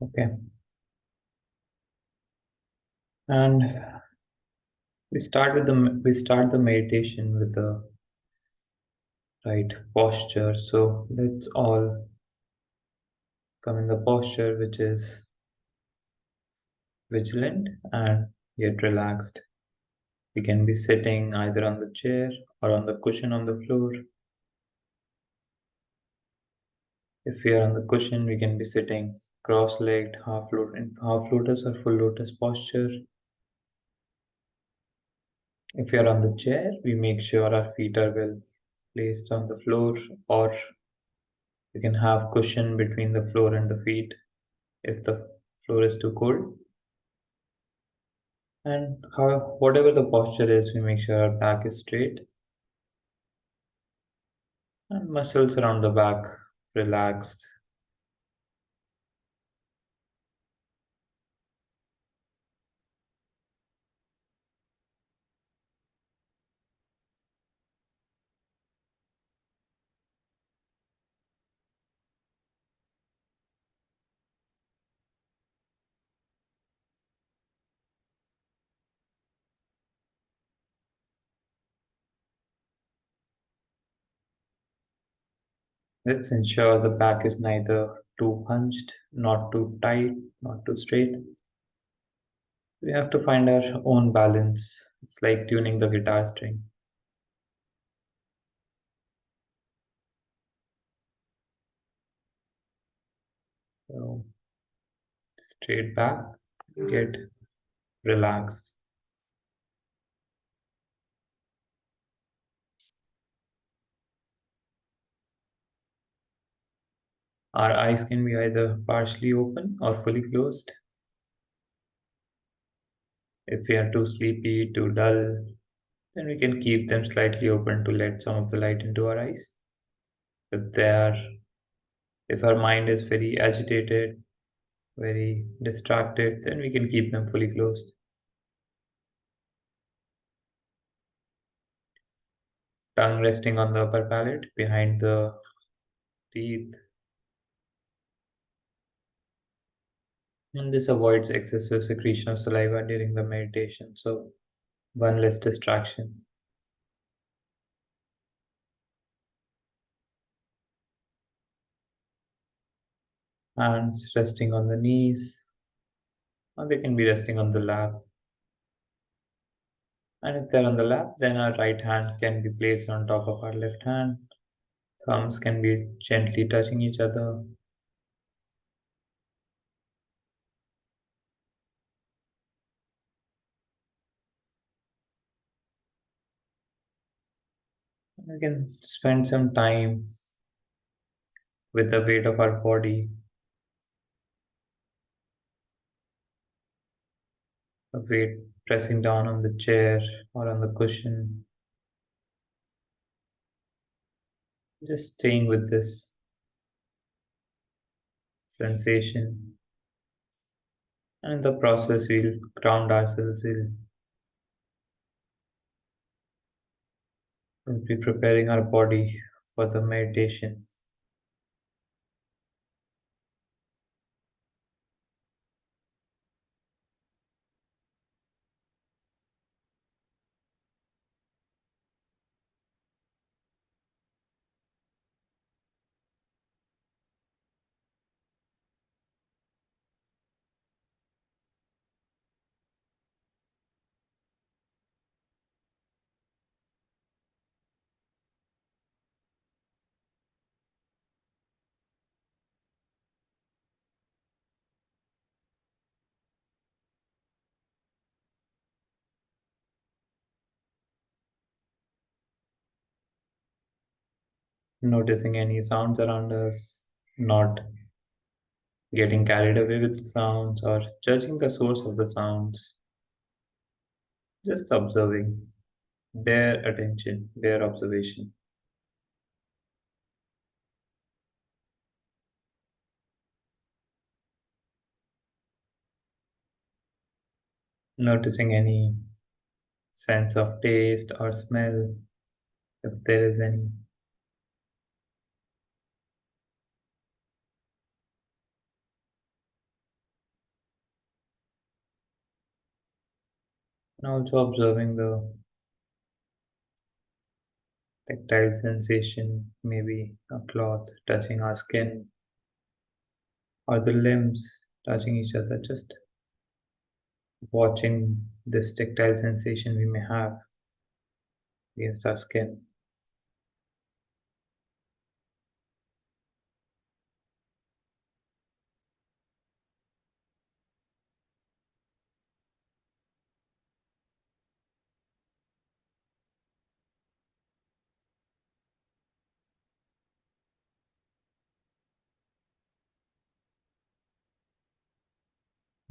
Okay. And we start the meditation with the right posture. So let's all come in the posture which is vigilant and yet relaxed. We can be sitting either on the chair or on the cushion on the floor. If we are on the cushion, we can be sitting cross-legged, half lotus or full lotus posture. If we are on the chair, we make sure our feet are well placed on the floor, or you can have cushion between the floor and the feet if the floor is too cold. And whatever the posture is, we make sure our back is straight and muscles around the back relaxed. Let's ensure the back is neither too hunched, not too tight, not too straight. We have to find our own balance. It's like tuning the guitar string. So straight back, get relaxed. Our eyes can be either partially open or fully closed. If we are too sleepy, too dull, then we can keep them slightly open to let some of the light into our eyes. If they are, if our mind is very agitated, very distracted, then we can keep them fully closed. Tongue resting on the upper palate behind the teeth, and this avoids excessive secretion of saliva during the meditation. So, one less distraction. Hands resting on the knees, or they can be resting on the lap. And if they're on the lap, then our right hand can be placed on top of our left hand. Thumbs can be gently touching each other. We can spend some time with the weight of our body, the weight pressing down on the chair or on the cushion. Just staying with this sensation. And in the process, we'll ground ourselves, we'll be preparing our body for the meditation. Noticing any sounds around us, not getting carried away with the sounds or judging the source of the sounds, just observing, bare attention, bare observation. Noticing any sense of taste or smell, if there is any. And also observing the tactile sensation, maybe a cloth touching our skin or the limbs touching each other, just watching this tactile sensation we may have against our skin.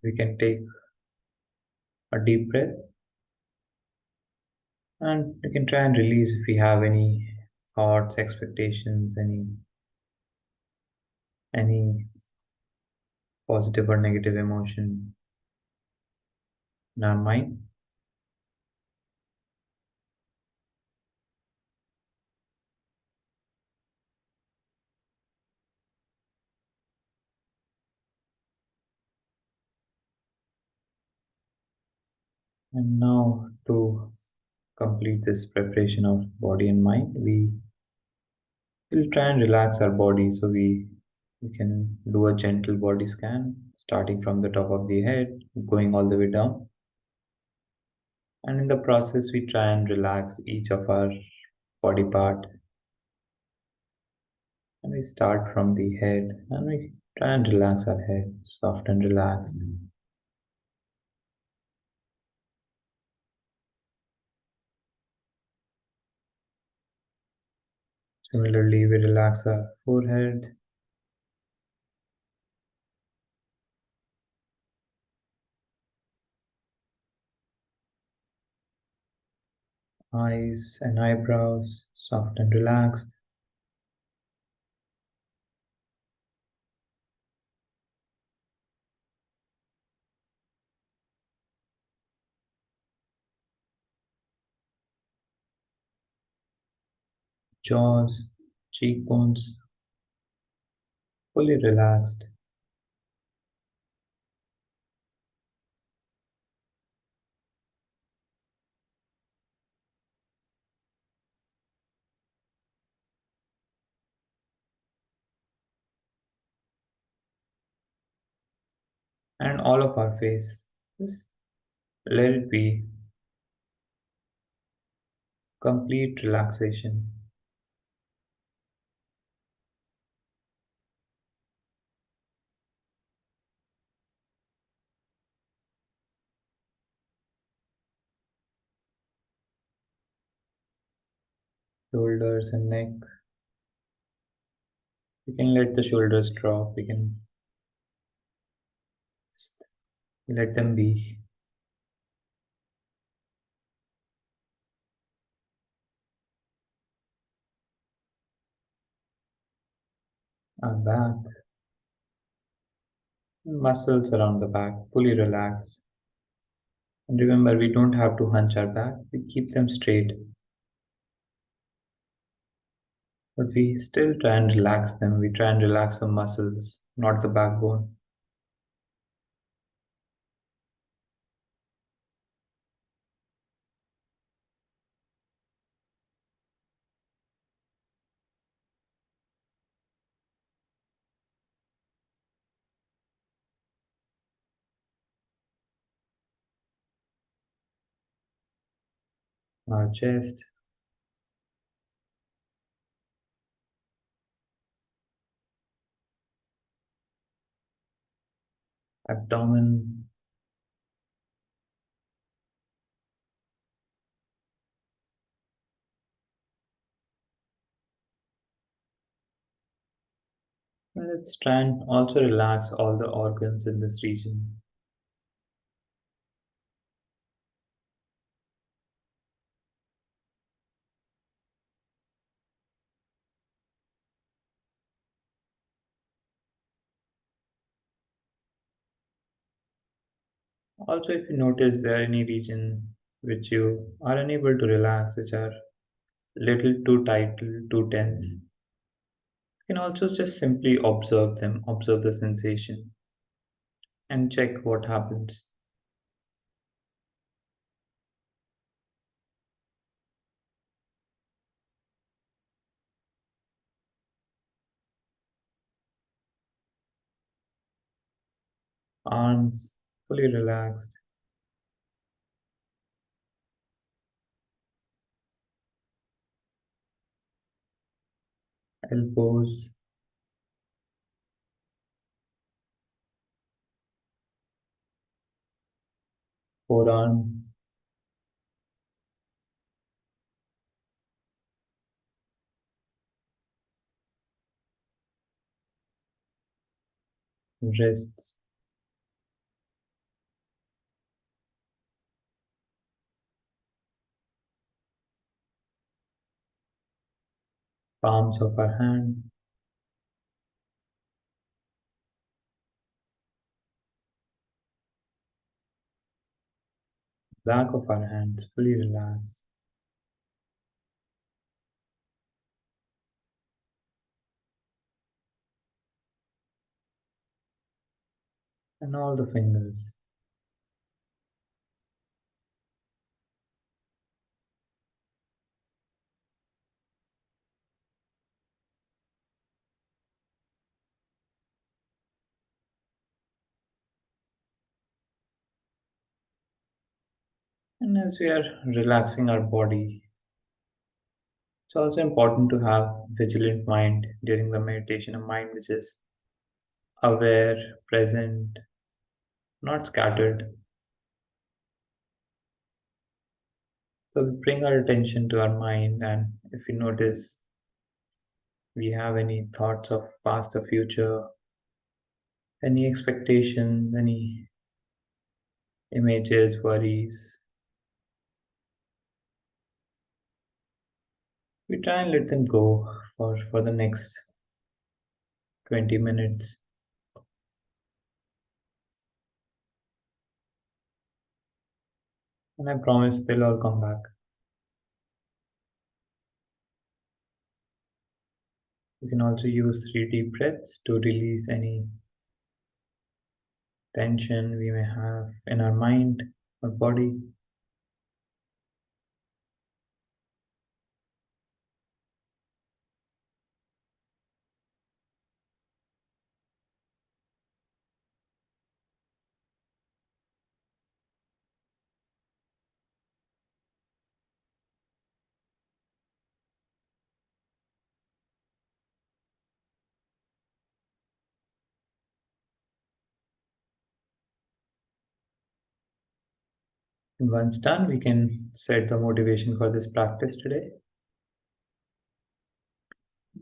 We can take a deep breath and we can try and release if we have any thoughts, expectations, any positive or negative emotion in our mind. And now to complete this preparation of body and mind, we will try and relax our body. So we can do a gentle body scan starting from the top of the head, going all the way down. And in the process, we try and relax each of our body part. And we start from the head and we try and relax our head, soft and relaxed. Similarly, we relax our forehead, eyes, and eyebrows, soft and relaxed. Jaws, cheekbones, fully relaxed. And all of our face. Just let it be complete relaxation. Shoulders and neck. We can let the shoulders drop. We can just let them be. Our back, muscles around the back, fully relaxed. And remember, we don't have to hunch our back. We keep them straight, but we still try and relax them. We try and relax the muscles, not the backbone. Our chest, abdomen, and let's try and also relax all the organs in this region. Also, if you notice there are any region which you are unable to relax, which are little too tight, little too tense, you can also just simply observe them, observe the sensation, and check what happens. Arms fully relaxed, elbows, forearm, wrists, palms of our hand, back of our hands fully relaxed, and all the fingers. And as we are relaxing our body, it's also important to have vigilant mind during the meditation, a mind which is aware, present, not scattered. So we bring our attention to our mind, and if we notice we have any thoughts of past or future, any expectations, any images, worries, we try and let them go for the next 20 minutes. And I promise they'll all come back. You can also use 3 deep breaths to release any tension we may have in our mind or body. And once done, we can set the motivation for this practice today.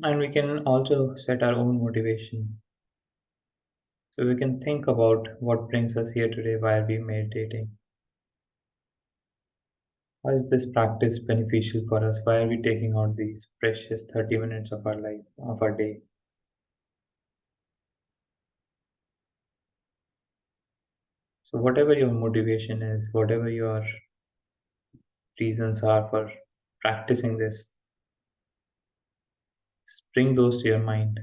And we can also set our own motivation. So we can think about what brings us here today, why are we meditating? How is this practice beneficial for us? Why are we taking out these precious 30 minutes of our life, of our day? So whatever your motivation is, whatever your reasons are for practicing this, just bring those to your mind.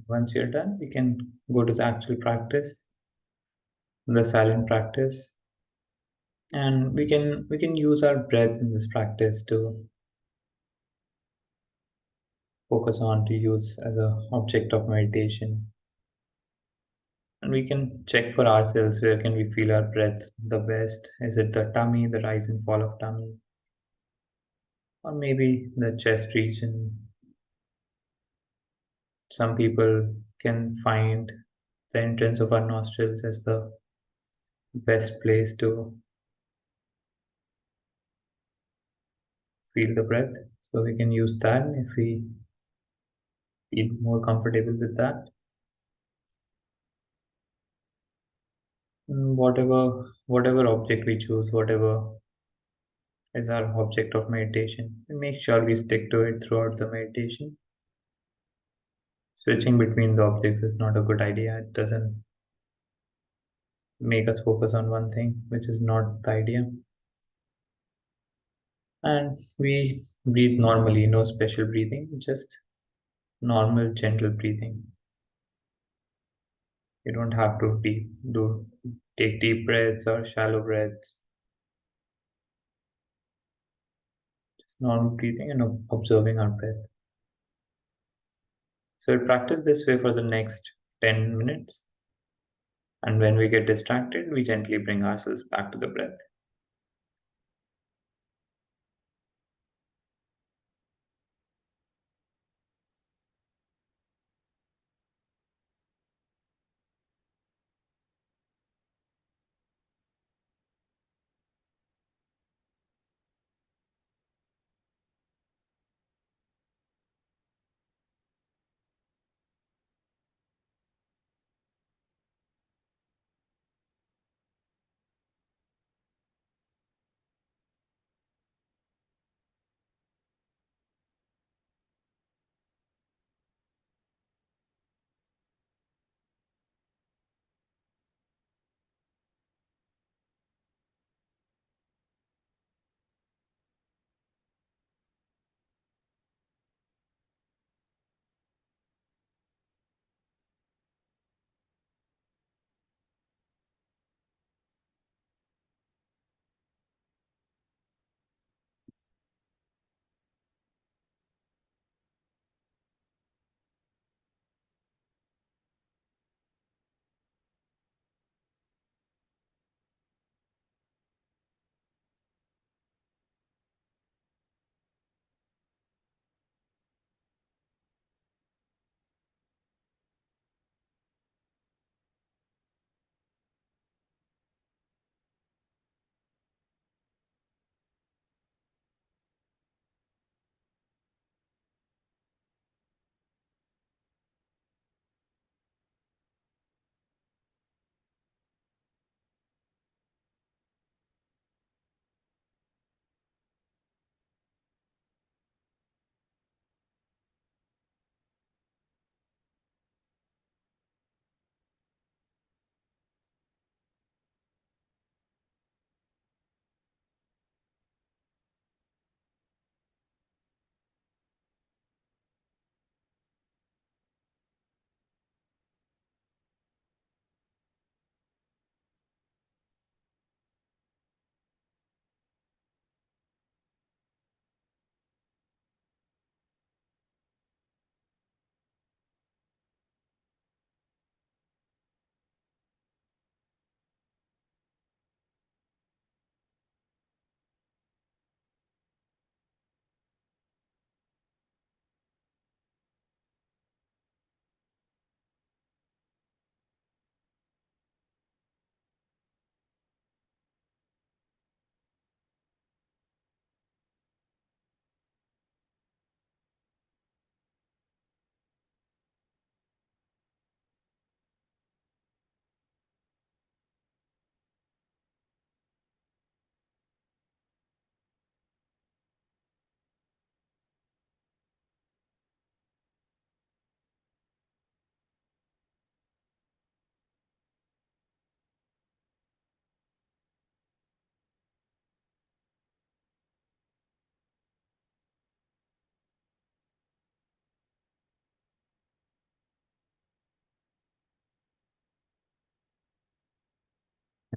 Once you're done, we can go to the actual practice, the silent practice, and we can use our breath in this practice to focus on, to use as a object of meditation. And we can check for ourselves where can we feel our breath the best. Is it the tummy, the rise and fall of tummy, or maybe the chest region? Some people can find the entrance of our nostrils as the best place to feel the breath. So we can use that if we feel more comfortable with that. Whatever object we choose, whatever is our object of meditation, we make sure we stick to it throughout the meditation. Switching between the objects is not a good idea. It doesn't make us focus on one thing, which is not the idea. And we breathe normally, no special breathing, just normal, gentle breathing. You don't have to take deep breaths or shallow breaths. Just normal breathing and observing our breath. So we'll practice this way for the next 10 minutes. And when we get distracted, we gently bring ourselves back to the breath.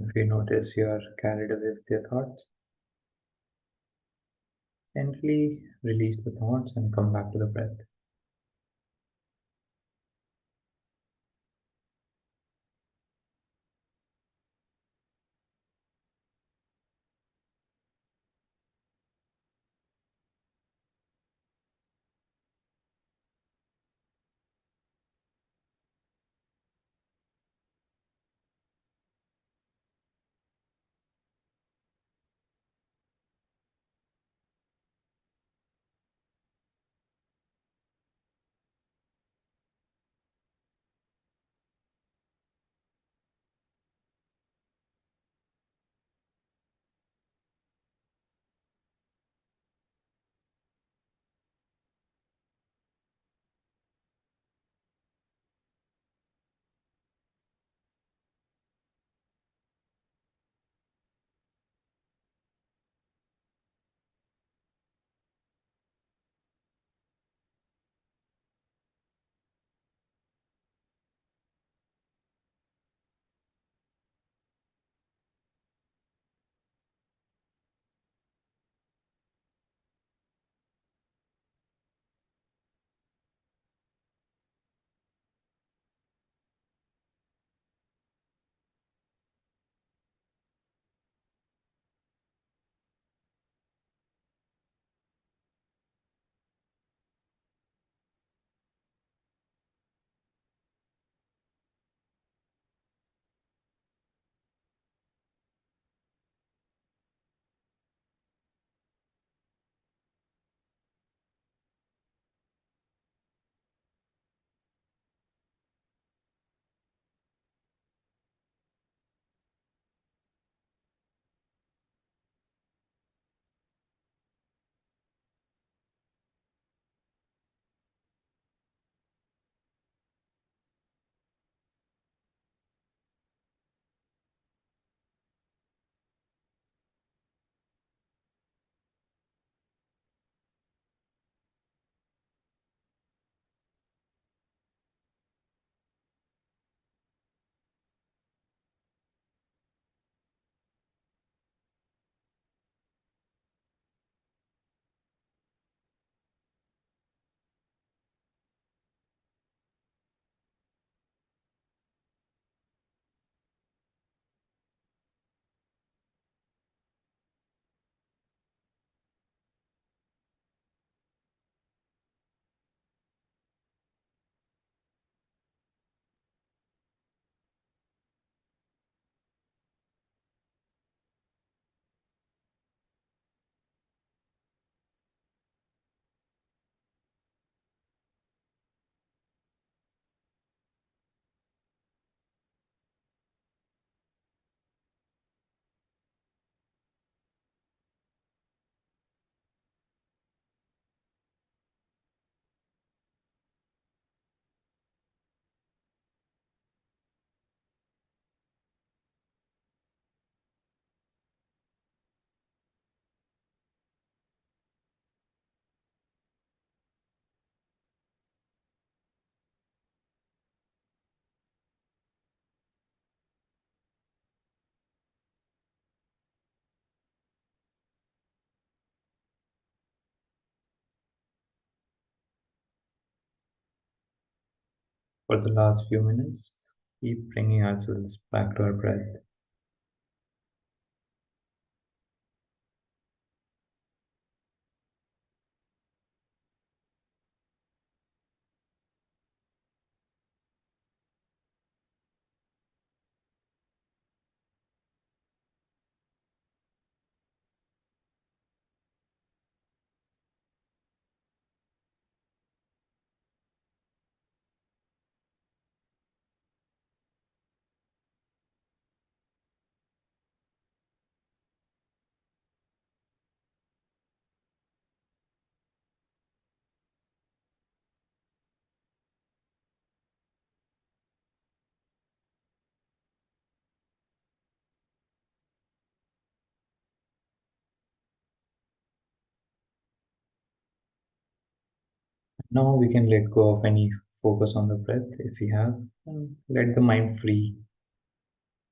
If you notice you are carried away with your thoughts, gently release the thoughts and come back to the breath. For the last few minutes, keep bringing ourselves back to our breath. Now we can let go of any focus on the breath if we have, and let the mind free.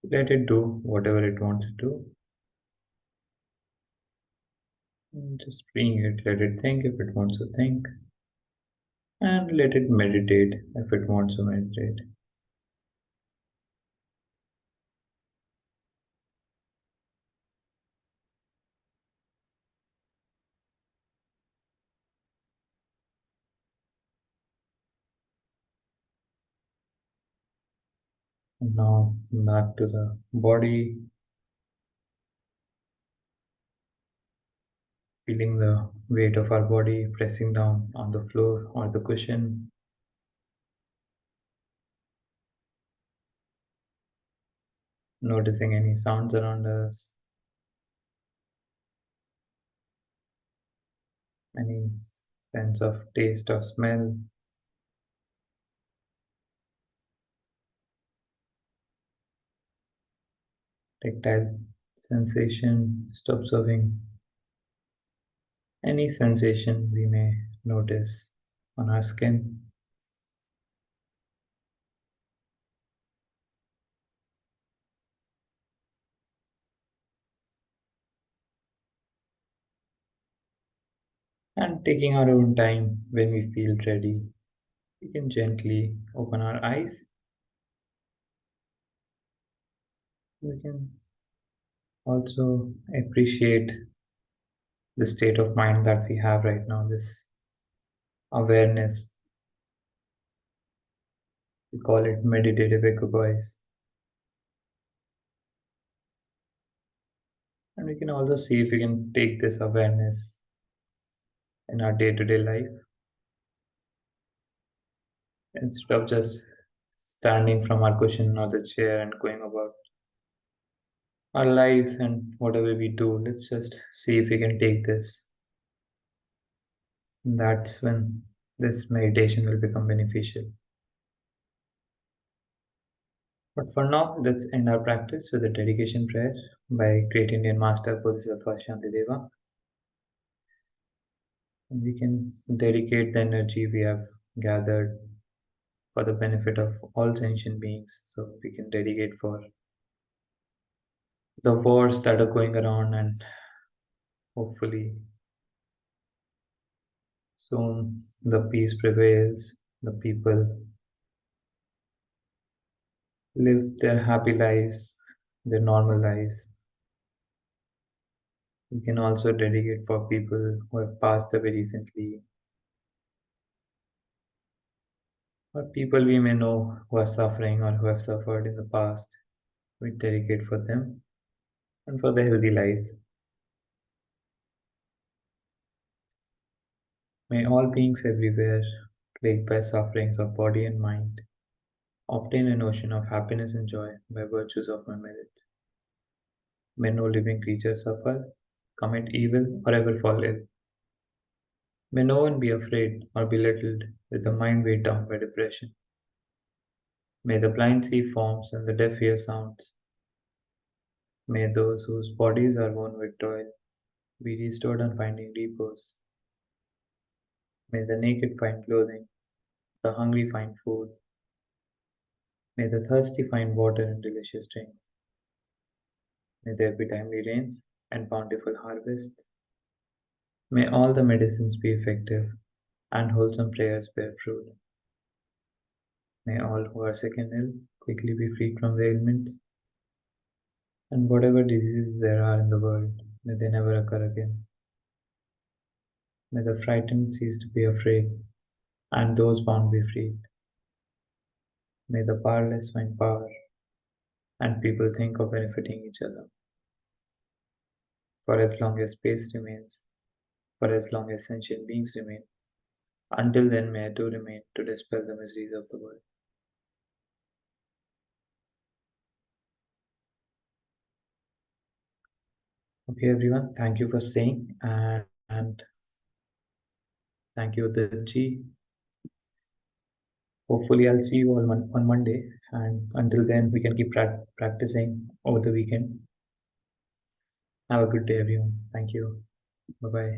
Let it do whatever it wants to do. And just freeing it, let it think if it wants to think, and let it meditate if it wants to meditate. And now back to the body, feeling the weight of our body pressing down on the floor or the cushion, noticing any sounds around us, any sense of taste or smell, tactile sensation, just observing any sensation we may notice on our skin, and taking our own time when we feel ready, we can gently open our eyes. We can also appreciate the state of mind that we have right now, this awareness. We call it meditative equipoise. And we can also see if we can take this awareness in our day to day life instead of just standing from our cushion or the chair and going about our lives and whatever we do. Let's just see if we can take this. That's when this meditation will become beneficial. But for now, let's end our practice with a dedication prayer by Great Indian Master Bodhisattva Shantideva. And we can dedicate the energy we have gathered for the benefit of all sentient beings. So we can dedicate for the wars that are going around, and hopefully soon the peace prevails, the people live their happy lives, their normal lives. We can also dedicate for people who have passed away recently, or people we may know who are suffering or who have suffered in the past. We dedicate for them and for their healthy lives. May all beings everywhere, plagued by sufferings of body and mind, obtain a notion of happiness and joy by virtues of my merit. May no living creature suffer, commit evil, or ever fall ill. May no one be afraid or belittled with the mind weighed down by depression. May the blind see forms and the deaf hear sounds. May those whose bodies are worn with toil be restored on finding repose. May the naked find clothing, the hungry find food. May the thirsty find water and delicious drink. May there be timely rains and bountiful harvest. May all the medicines be effective and wholesome prayers bear fruit. May all who are sick and ill quickly be freed from the ailments, and whatever diseases there are in the world, may they never occur again. May the frightened cease to be afraid, and those bound be freed. May the powerless find power, and people think of benefiting each other. For as long as space remains, for as long as sentient beings remain, until then may I too remain to dispel the miseries of the world. Okay, everyone, thank you for staying, and thank you, Uditji. Hopefully, I'll see you all on Monday, and until then, we can keep practicing over the weekend. Have a good day, everyone. Thank you. Bye bye.